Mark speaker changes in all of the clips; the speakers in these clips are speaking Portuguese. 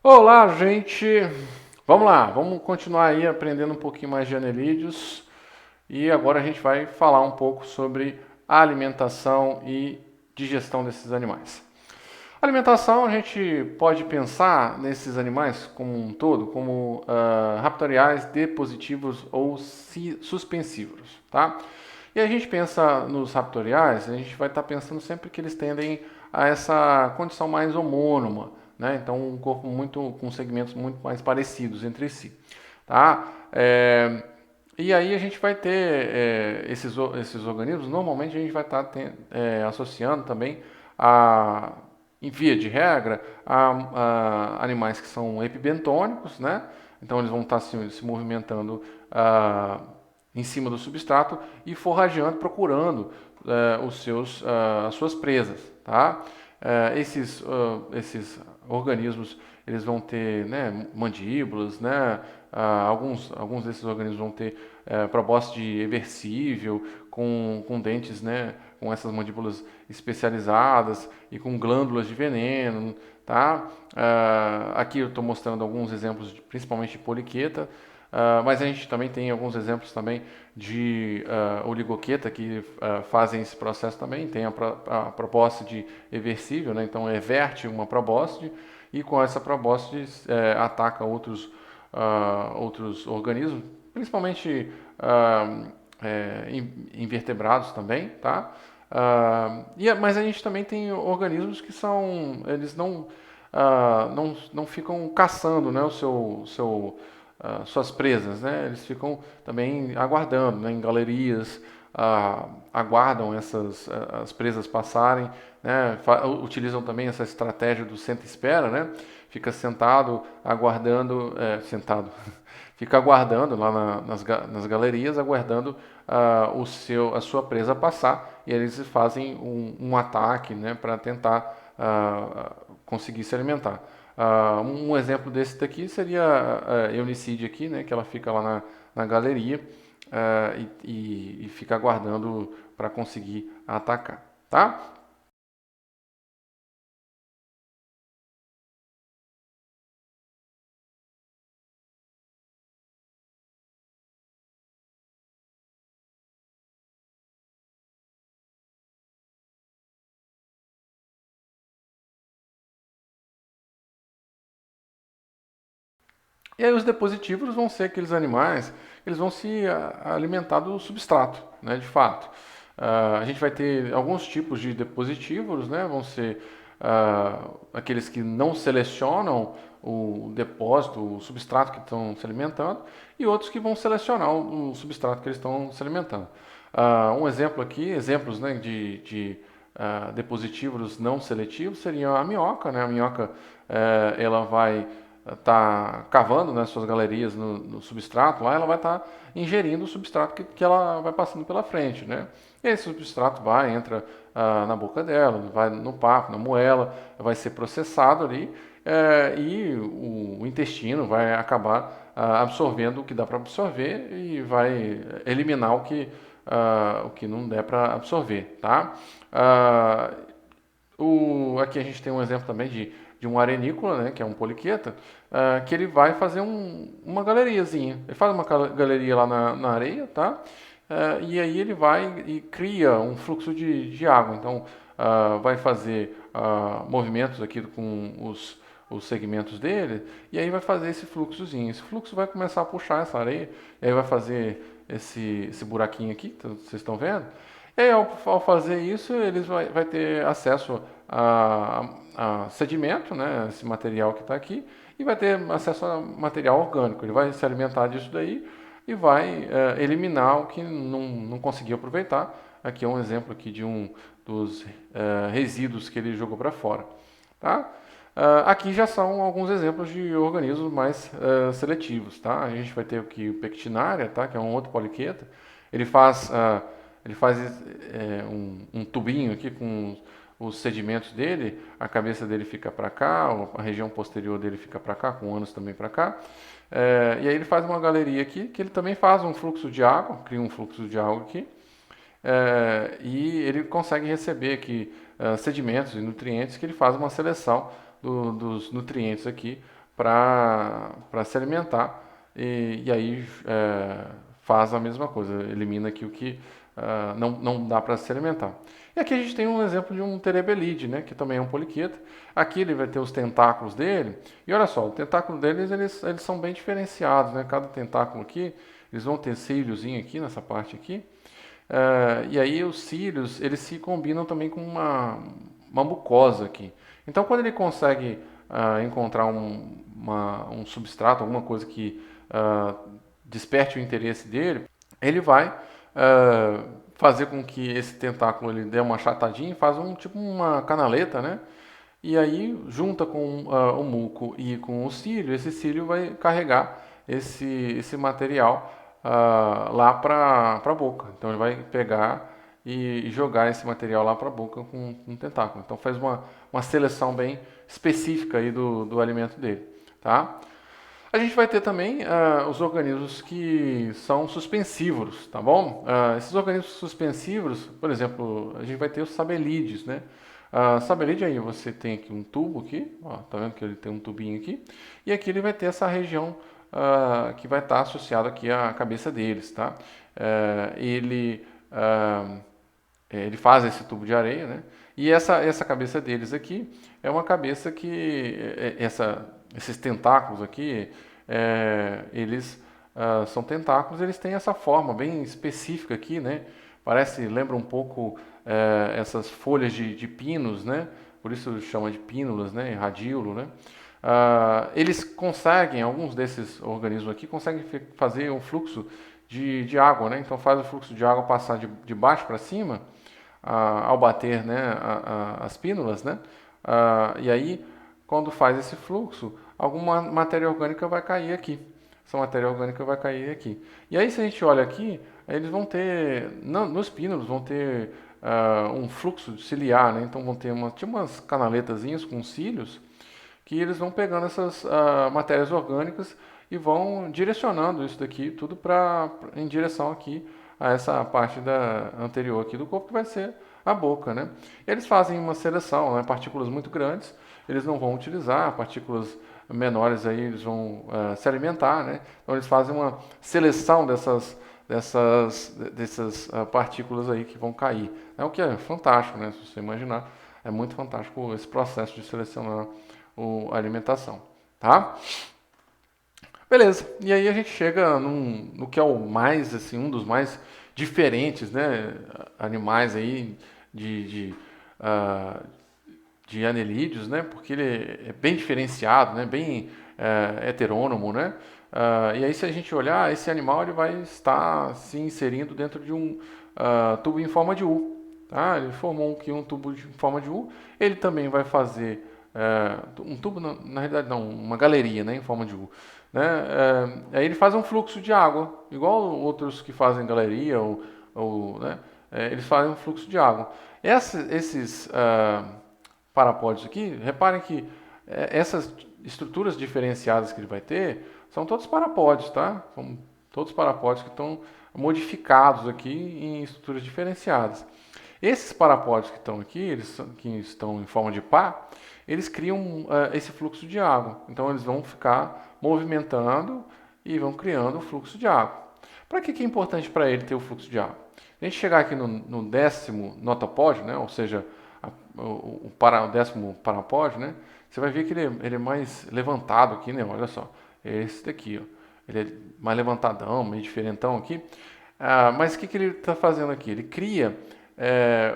Speaker 1: Olá, gente! Vamos lá, vamos continuar aí aprendendo um pouquinho mais de anelídeos e agora a gente vai falar um pouco sobre a alimentação e digestão desses animais. Alimentação, a gente pode pensar nesses animais como um todo, como raptoriais, depositivos ou suspensívoros, tá? E a gente pensa nos raptoriais, a gente vai estar pensando sempre que eles tendem a essa condição mais homônoma, né? Então, um corpo muito com segmentos muito mais parecidos entre si, tá? E aí a gente vai ter esses organismos, normalmente a gente vai estar associando também a em via de regra, a animais que são epibentônicos, né? Então eles vão estar se movimentando em cima do substrato e forrageando, procurando as suas presas, tá? Esses organismos eles vão ter, né, mandíbulas, né? Alguns desses organismos vão ter probóscide eversível, com dentes, né, com essas mandíbulas especializadas e com glândulas de veneno, tá? Aqui eu estou mostrando alguns exemplos, principalmente de poliqueta, mas a gente também tem alguns exemplos também de oligoqueta que fazem esse processo também. Tem a probóscide eversível, né? Então everte uma probóscide e com essa probóscide ataca outros organismos, principalmente invertebrados também, tá? Mas a gente também tem organismos que eles não ficam caçando, né, suas presas, né? Eles ficam também aguardando, né, em galerias, aguardam as presas passarem, né? Utilizam também essa estratégia do senta-espera, né? Fica sentado, aguardando, sentado, fica aguardando lá nas galerias, aguardando a sua presa passar, e eles fazem um ataque, né, para tentar conseguir se alimentar. Um exemplo desse daqui seria a Eunicídio aqui, né, que ela fica lá na galeria e fica aguardando para conseguir atacar, tá? E aí os depositívoros vão ser aqueles animais, eles vão se alimentar do substrato, né, de fato. A gente vai ter alguns tipos de depositívoros, né, vão ser aqueles que não selecionam o depósito, o substrato que estão se alimentando, e outros que vão selecionar o substrato que eles estão se alimentando. Um exemplo aqui, exemplos, né, de depositívoros não seletivos seriam a minhoca, né? A minhoca ela vai estar cavando, né, suas galerias no substrato, lá ela vai estar ingerindo o substrato que ela vai passando pela frente, né? E esse substrato entra na boca dela, vai no papo, na moela, vai ser processado ali e o intestino vai acabar absorvendo o que dá para absorver e vai eliminar o que não der para absorver, tá? Ah, Aqui a gente tem um exemplo também de um arenícola, né, que é um poliqueta, que ele vai fazer uma galeriazinha. Ele faz uma galeria lá na areia, tá? E aí ele vai e cria um fluxo de água. Então, vai fazer movimentos aqui com os segmentos dele, e aí vai fazer esse fluxozinho. Esse fluxo vai começar a puxar essa areia, e aí vai fazer esse buraquinho aqui, que vocês estão vendo. E aí, ao fazer isso, eles vai ter acesso a sedimento, né, esse material que está aqui, e vai ter acesso a material orgânico. Ele vai se alimentar disso daí e vai eliminar o que não conseguiu aproveitar. Aqui é um exemplo aqui de um dos resíduos que ele jogou para fora. Tá? Aqui já são alguns exemplos de organismos mais seletivos. Tá? A gente vai ter aqui o Pectinária, tá? Que é um outro poliqueta. Ele faz, ele faz um tubinho aqui com os sedimentos dele, a cabeça dele fica para cá, a região posterior dele fica para cá, com o ânus também para cá. E aí ele faz uma galeria aqui, que ele também faz um fluxo de água, cria um fluxo de água aqui, e ele consegue receber aqui sedimentos e nutrientes, que ele faz uma seleção dos nutrientes aqui para se alimentar e aí faz a mesma coisa, elimina aqui o que não dá para se alimentar. E aqui a gente tem um exemplo de um terebelide, né, que também é um poliqueta. Aqui ele vai ter os tentáculos dele, e olha só, o tentáculo deles eles são bem diferenciados, né? Cada tentáculo aqui, eles vão ter cíliozinho aqui nessa parte aqui, e aí os cílios eles se combinam também com uma mucosa aqui. Então quando ele consegue encontrar um substrato, alguma coisa que desperte o interesse dele, ele vai fazer com que esse tentáculo ele dê uma achatadinha e faz tipo uma canaleta, né? E aí, junta com o muco e com o cílio, esse cílio vai carregar esse material lá para a boca. Então ele vai pegar e jogar esse material lá para a boca com um tentáculo. Então faz uma seleção bem específica aí do alimento dele. Tá? A gente vai ter também os organismos que são suspensívoros, tá bom? Esses organismos suspensívoros, por exemplo, a gente vai ter os sabelídeos, né? Sabelídeo aí você tem aqui um tubo aqui, ó, tá vendo que ele tem um tubinho aqui, e aqui ele vai ter essa região que vai estar associada aqui à cabeça deles, tá? Ele faz esse tubo de areia, né? E essa cabeça deles aqui é uma cabeça que esses tentáculos aqui, eles são tentáculos, eles têm essa forma bem específica aqui, né? Lembra um pouco essas folhas de pinos, né? Por isso chama de pínulas, né? Radíolo, né? Eles conseguem, alguns desses organismos aqui, conseguem fazer um fluxo de água, né? Então faz o fluxo de água passar de baixo para cima, ao bater, né, as pínulas, né? E aí, quando faz esse fluxo, alguma matéria orgânica vai cair aqui. Essa matéria orgânica vai cair aqui. E aí, se a gente olha aqui, eles vão ter, nos pínulos, vão ter um fluxo ciliar, né? Então vão ter tipo umas canaletazinhas com cílios, que eles vão pegando essas matérias orgânicas e vão direcionando isso daqui tudo em direção aqui a essa parte anterior aqui do corpo, que vai ser a boca, né? Eles fazem uma seleção, né? Partículas muito grandes eles não vão utilizar, partículas menores aí eles vão se alimentar, né? Então eles fazem uma seleção dessas partículas aí que vão cair. É o que é fantástico, né? Se você imaginar, é muito fantástico esse processo de selecionar a alimentação, tá? Beleza, e aí a gente chega no que é o mais, assim, um dos mais diferentes, né, animais aí ah, de anelídeos, né, porque ele é bem diferenciado, né, bem heterônomo, né, e aí se a gente olhar, esse animal ele vai estar se inserindo dentro de um tubo em forma de U, tá? Ele formou aqui um tubo em forma de U, ele também vai fazer um tubo, na realidade não, uma galeria, né, em forma de U. Né? Aí ele faz um fluxo de água, igual outros que fazem galeria, né? Eles fazem um fluxo de água. Esses parapódios aqui, reparem que essas estruturas diferenciadas que ele vai ter são todos parapódios, tá? São todos parapódios que estão modificados aqui em estruturas diferenciadas. Esses parapódios que estão aqui, que estão em forma de pá, eles criam esse fluxo de água. Então eles vão ficar movimentando e vão criando o fluxo de água. Para que é importante para ele ter o fluxo de água? A gente chegar aqui no décimo notopódio, né, ou seja, o décimo parapódio, né, você vai ver que ele é mais levantado aqui, né, olha só, é esse daqui, ó. Ele é mais levantadão, meio diferentão aqui. Mas o que ele está fazendo aqui? Ele cria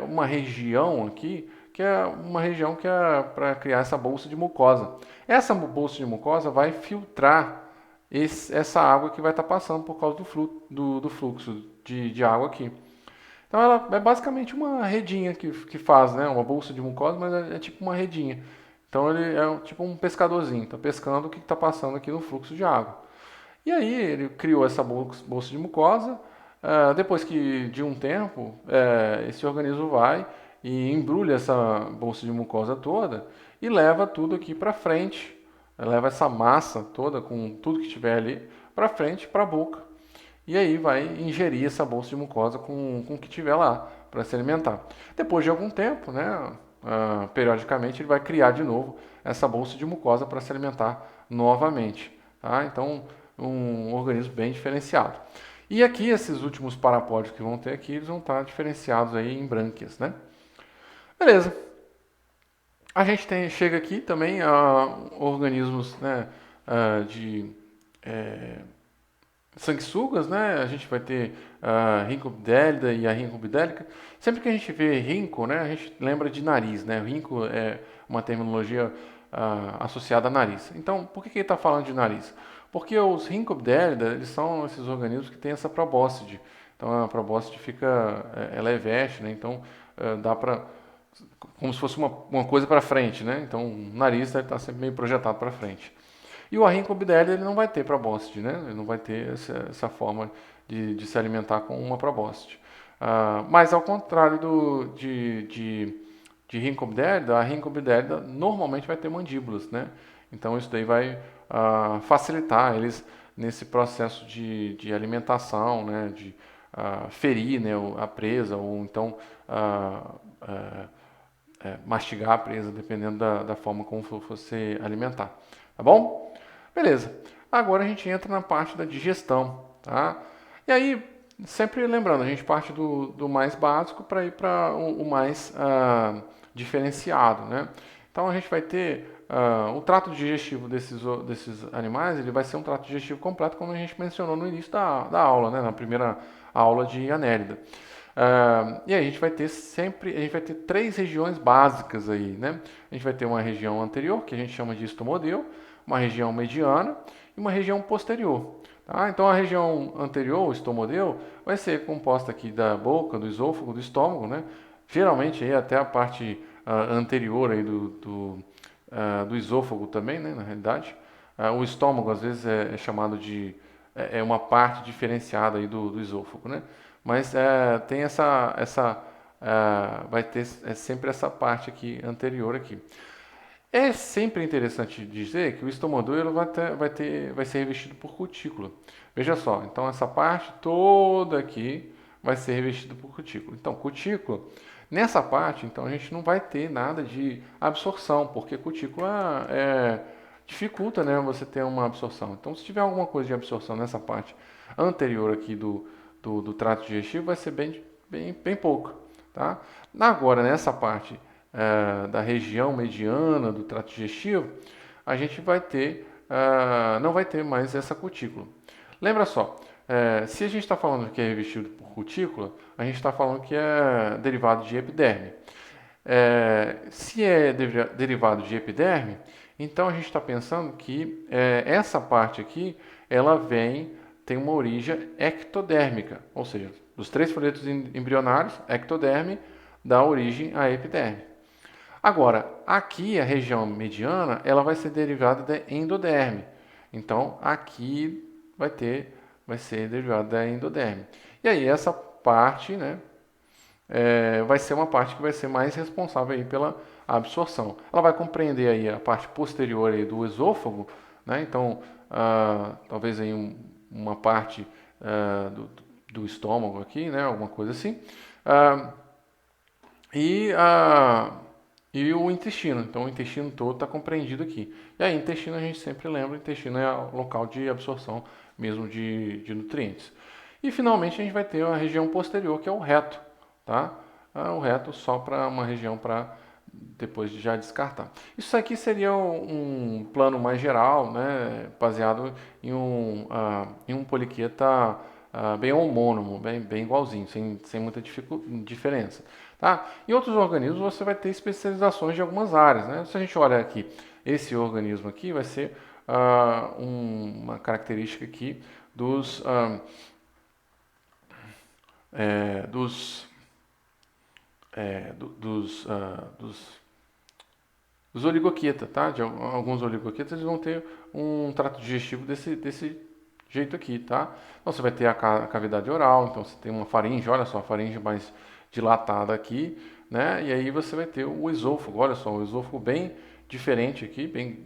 Speaker 1: uma região aqui, que é uma região que é para criar essa bolsa de mucosa. Essa bolsa de mucosa vai filtrar essa água que vai estar passando por causa do fluxo de água aqui. Então ela é basicamente uma redinha que faz, né? Uma bolsa de mucosa, mas é tipo uma redinha. Então ele é tipo um pescadorzinho, está pescando o que está passando aqui no fluxo de água. E aí ele criou essa bolsa de mucosa. Depois de um tempo, esse organismo vai e embrulha essa bolsa de mucosa toda e leva tudo aqui para frente, leva essa massa toda com tudo que tiver ali para frente, para a boca. E aí vai ingerir essa bolsa de mucosa com o que tiver lá para se alimentar. Depois de algum tempo, né, periodicamente ele vai criar de novo essa bolsa de mucosa para se alimentar novamente. Tá? Então, um organismo bem diferenciado. E aqui, esses últimos parapódios que vão ter aqui, eles vão estar diferenciados aí em brânquias, né? Beleza. A gente chega aqui também a organismos, né, de sanguessugas, né? A gente vai ter a Rhincobdélida e a Rhincobdélica. Sempre que a gente vê rinco, né, a gente lembra de nariz, né? Rinco é uma terminologia associada a nariz. Então, por que ele está falando de nariz? Porque os Rhincobdélida, eles são esses organismos que têm essa probóscide. Então, a probóscide fica, ela é veste, né? Então, dá para como se fosse uma coisa para frente, né? Então, o nariz está sempre meio projetado para frente. E o Arrincobdélida ele não vai ter probóscide, né? Ele não vai ter essa forma de se alimentar com uma probóscide. Mas ao contrário de Rhincobdélida, a Rhincobdélida normalmente vai ter mandíbulas, né? Então isso daí vai facilitar eles nesse processo de alimentação, né? De ferir, né, a presa ou então mastigar a presa, dependendo da forma como você alimentar. Tá bom? Beleza. Agora a gente entra na parte da digestão, tá? E aí, sempre lembrando, a gente parte do mais básico para ir para o mais diferenciado, né? Então a gente vai ter o trato digestivo desses animais, ele vai ser um trato digestivo completo, como a gente mencionou no início da aula, né? Na primeira aula de Anélida. E aí a gente vai ter três regiões básicas aí, né? A gente vai ter uma região anterior, que a gente chama de estomodeu, uma região mediana e uma região posterior. Tá? Então a região anterior, o estomodeu, vai ser composta aqui da boca, do esôfago, do estômago, né? Geralmente aí até a parte anterior aí do esôfago também, né? Na realidade. O estômago às vezes é chamado de uma parte diferenciada aí do esôfago, né? Mas tem vai ter sempre essa parte aqui anterior aqui. É sempre interessante dizer que o estômago ele vai ser revestido por cutícula. Veja só, então essa parte toda aqui vai ser revestida por cutícula. Então, cutícula, nessa parte, então a gente não vai ter nada de absorção, porque cutícula dificulta, né, você ter uma absorção. Então, se tiver alguma coisa de absorção nessa parte anterior aqui do trato digestivo, vai ser bem pouco. Tá? Agora, nessa parte da região mediana do trato digestivo, a gente não vai ter mais essa cutícula. Lembra só, se a gente está falando que é revestido por cutícula, a gente está falando que é derivado de epiderme. Se é derivado de epiderme, então a gente está pensando que essa parte aqui, ela tem uma origem ectodérmica, ou seja, dos três folhetos embrionários, ectoderme dá origem à epiderme. Agora, aqui a região mediana, ela vai ser derivada da endoderme. Então, aqui vai ser derivada da endoderme. E aí essa parte, né, vai ser uma parte que vai ser mais responsável aí pela absorção. Ela vai compreender aí a parte posterior aí do esôfago, né? Então, talvez aí uma parte do estômago aqui, né? Alguma coisa assim. E o intestino. Então, o intestino todo está compreendido aqui. E aí, intestino a gente sempre lembra, o intestino é o local de absorção mesmo de nutrientes. E finalmente a gente vai ter a região posterior, que é o reto, tá? O reto só para uma região para depois de já descartar. Isso aqui seria um plano mais geral, né? Baseado em um poliqueta bem homônimo, bem igualzinho, sem muita diferença. Tá? Em outros organismos você vai ter especializações de algumas áreas. Né? Se a gente olhar aqui, esse organismo aqui vai ser uma característica aqui dos oligoquetas, tá? De alguns oligoquetas eles vão ter um trato digestivo desse jeito aqui, tá? Então você vai ter a cavidade oral, então você tem uma faringe, olha só, a faringe mais dilatada aqui, né? E aí você vai ter o esôfago, olha só, o esôfago bem diferente aqui, bem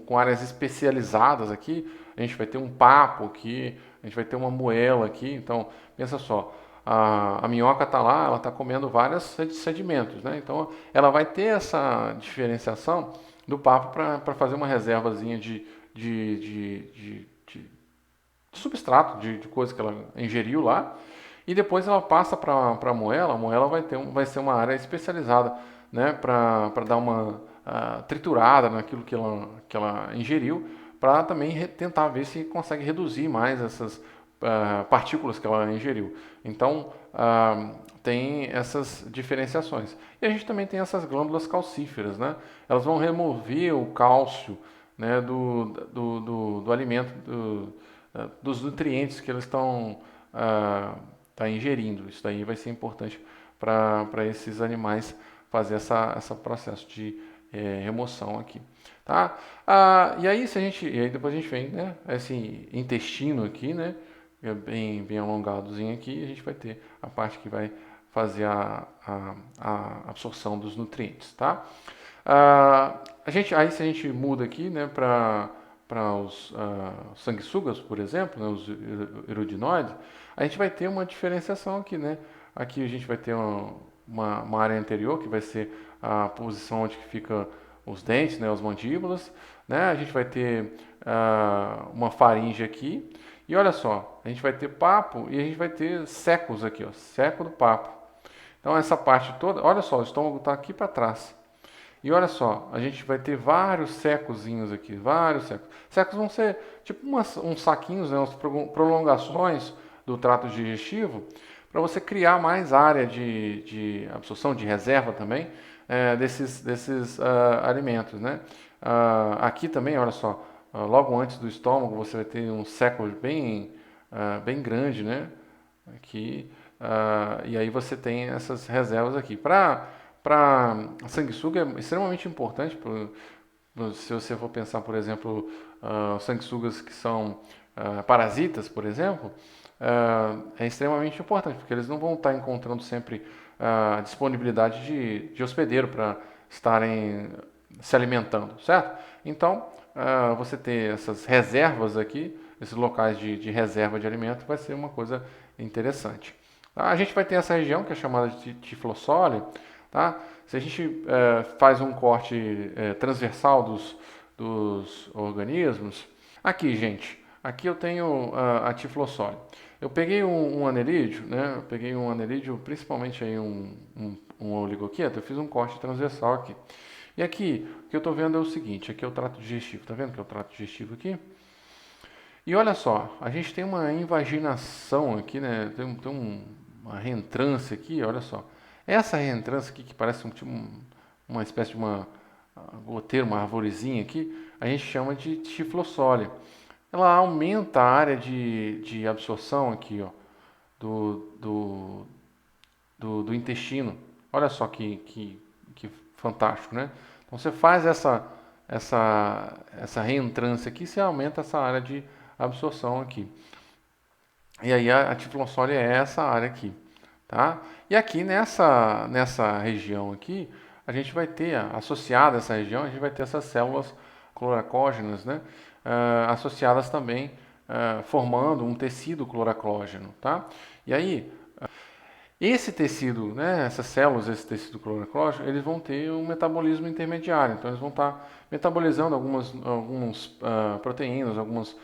Speaker 1: com áreas especializadas aqui. A gente vai ter um papo aqui, a gente vai ter uma moela aqui. Então, pensa só, a minhoca está lá, ela está comendo vários sedimentos, né? Então, ela vai ter essa diferenciação do papo para fazer uma reservazinha de substrato, de coisa que ela ingeriu lá, e depois ela passa para a moela vai ser uma área especializada, né, para dar uma triturada naquilo que ela ingeriu, para também tentar ver se consegue reduzir mais essas partículas que ela ingeriu. Então, tem essas diferenciações. E a gente também tem essas glândulas calcíferas, né? Elas vão remover o cálcio, né, do alimento, dos nutrientes que eles estão tá ingerindo. Isso daí vai ser importante para esses animais fazer esse processo de remoção aqui. Tá? E aí depois a gente vem, né, esse intestino aqui, né, bem alongadozinho aqui, e a gente vai ter a parte que vai fazer a absorção dos nutrientes, tá? Aí se a gente muda aqui, né, para os sanguessugas, por exemplo, né, os erudinoides, a gente vai ter uma diferenciação aqui, né? Aqui a gente vai ter uma área anterior, que vai ser a posição onde fica os dentes, né, as mandíbulas, né? A gente vai ter uma faringe aqui, e olha só, a gente vai ter papo e a gente vai ter secos aqui, ó, seco do papo. Então essa parte toda, olha só, o estômago está aqui para trás. E olha só, a gente vai ter vários secozinhos aqui, vários secos. Secos vão ser tipo uns saquinhos, né, umas prolongações do trato digestivo, para você criar mais área de absorção, de reserva também, desses alimentos, né? Aqui também, olha só, logo antes do estômago você vai ter um seco bem grande, né? Aqui, e aí você tem essas reservas aqui. Para sanguessuga é extremamente importante, se você for pensar, por exemplo, sanguessugas que são parasitas, por exemplo, é extremamente importante, porque eles não vão estar encontrando sempre a disponibilidade de hospedeiro para estarem se alimentando, certo? Então, você ter essas reservas aqui, esses locais de reserva de alimento, vai ser uma coisa interessante. A gente vai ter essa região que é chamada de tiflossole, tá? Se a gente faz um corte transversal dos organismos, aqui, gente, aqui eu tenho a tiflossole. Eu peguei um anelídeo, né? Eu peguei um anelídeo, principalmente aí um oligoquieto, eu fiz um corte transversal aqui. E aqui, o que eu estou vendo é o seguinte, aqui é o trato digestivo, tá vendo que é o trato digestivo aqui? E olha só, a gente tem uma invaginação aqui, né? Tem uma reentrância aqui, olha só. Essa reentrância aqui, que parece uma espécie de goteira, uma arvorezinha aqui, a gente chama de tiflossole. Ela aumenta a área de absorção aqui, ó, do, do intestino. Olha só que fantástico, né? Então você faz essa reentrância aqui, você aumenta essa área de absorção aqui. E aí a tiflossole é essa área aqui, tá? E aqui nessa região aqui, a gente vai ter, associada a essa região, a gente vai ter essas células cloracógenas, né? Associadas também, formando um tecido cloracógeno, tá? E aí, esse tecido, né, essas células, esse tecido cloracógeno, eles vão ter um metabolismo intermediário. Então, eles vão estar metabolizando algumas proteínas, alguns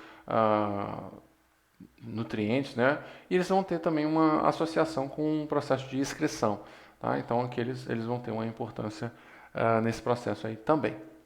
Speaker 1: nutrientes, né? E eles vão ter também uma associação com um processo de excreção, tá? Então, aqui eles vão ter uma importância nesse processo aí também.